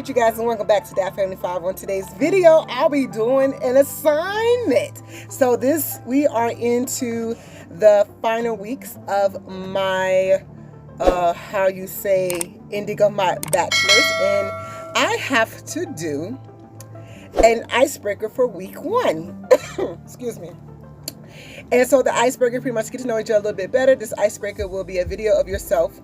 Alright you guys, and welcome back to DAT Family 5. On today's video, I'll be doing an assignment. So we are into the final weeks of my, ending of my bachelor's. And I have to do an icebreaker for week 1. Excuse me. And so the icebreaker, pretty much get to know each other a little bit better. This icebreaker will be a video of yourself.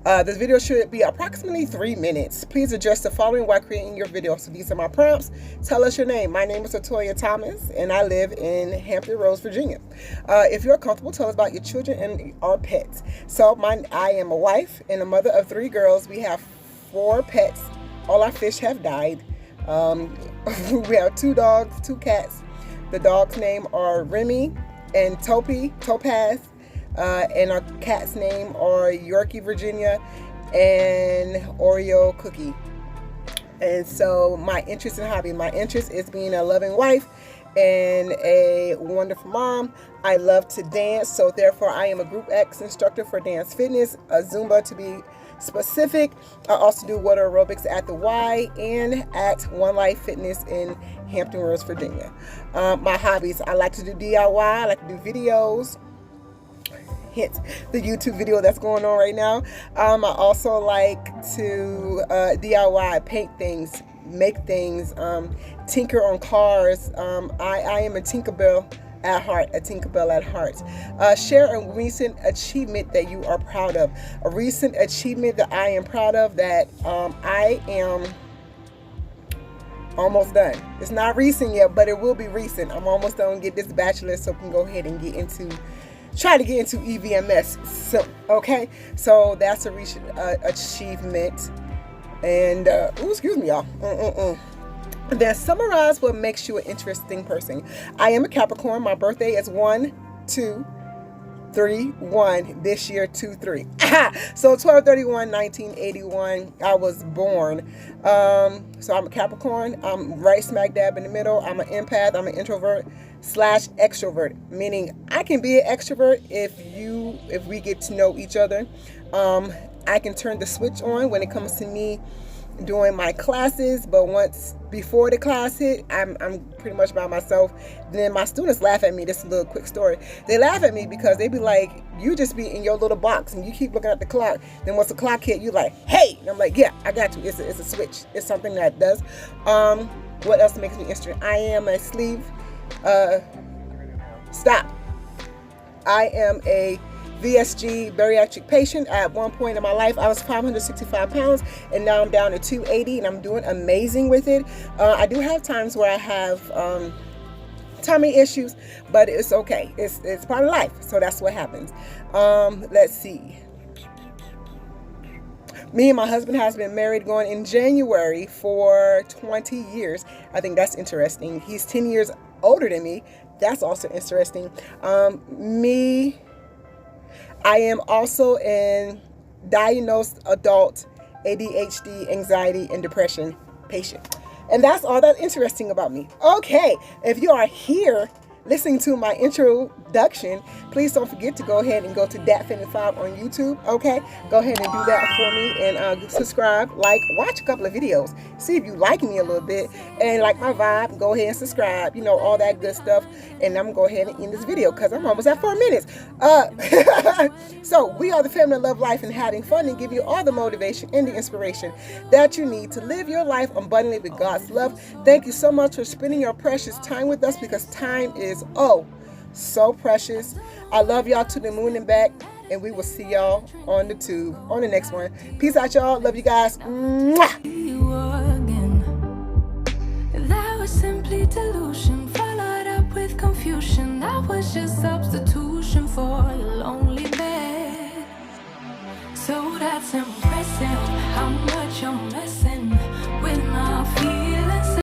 This video should be approximately 3 minutes. Please address the following while creating your video. So these are my prompts. Tell us your name. My name is Atoya Thomas, and I live in Hampton Roads, Virginia. If you're comfortable, tell us about your children and our pets. So I am a wife and a mother of 3 girls. We have 4 pets. All our fish have died. We have 2 dogs, 2 cats. The dogs' name are Remy and Topaz. And our cat's name are Yorkie, Virginia, and Oreo Cookie. And so my interest and hobby. My interest is being a loving wife and a wonderful mom. I love to dance, so therefore I am a Group X instructor for dance fitness, a Zumba to be specific. I also do water aerobics at the Y and at One Life Fitness in Hampton Roads, Virginia. My hobbies, I like to do DIY, I like to do videos. Hence the YouTube video that's going on right now. I also like to DIY, paint things, make things, tinker on cars. I am a Tinkerbell at heart. Share a recent achievement that you are proud of. A recent achievement that I am proud of that I am almost done. It's not recent yet, but it will be recent. I'm almost done to get this bachelor, so we can go ahead and try to get into EVMS. So, okay, so that's a recent achievement. And excuse me, y'all. Then summarize what makes you an interesting person. I am a Capricorn. My birthday is 1-2-3-1 this year, 2-3. So 12/31/1981 I was born. So I'm a Capricorn. I'm right smack dab in the middle. I'm an empath. I'm an introvert / extrovert, meaning I can be an extrovert if we get to know each other. I can turn the switch on when it comes to me doing my classes, but once before the class hit, I'm pretty much by myself. Then my students laugh at me. This is a little quick story. They laugh at me because they be like, you just be in your little box and you keep looking at the clock. Then once the clock hit, you like, hey, and I'm like, yeah, I got you. It's a switch. It's something that does. What else makes me interesting? I am a sleeve. I am a VSG bariatric patient. At one point in my life, I was 565 pounds, and now I'm down to 280, and I'm doing amazing with it. I do have times where I have tummy issues, but it's okay. It's part of life, so that's what happens. Let's see. Me and my husband has been married going in January for 20 years. I think that's interesting. He's 10 years older than me. That's also interesting. I am also a diagnosed adult ADHD, anxiety, and depression patient. And that's all that's interesting about me. Okay, if you are here listening to my introduction, please don't forget to go ahead and go to DAT Family 5 on YouTube. Okay, go ahead and do that for me, and subscribe, like, watch a couple of videos, see if you like me a little bit and like my vibe. Go ahead and subscribe, all that good stuff. And I'm gonna go ahead and end this video because I'm almost at 4 minutes. So we are the family that love life and having fun, and give you all the motivation and the inspiration that you need to live your life abundantly with God's love. Thank you so much for spending your precious time with us, because time is so precious. I love y'all to the moon and back, and we will see y'all on the tube on the next one. Peace out, y'all. Love you guys. Mwah! That was simply delusion, followed up with confusion. That was just substitution for a lonely bed. So that's simple.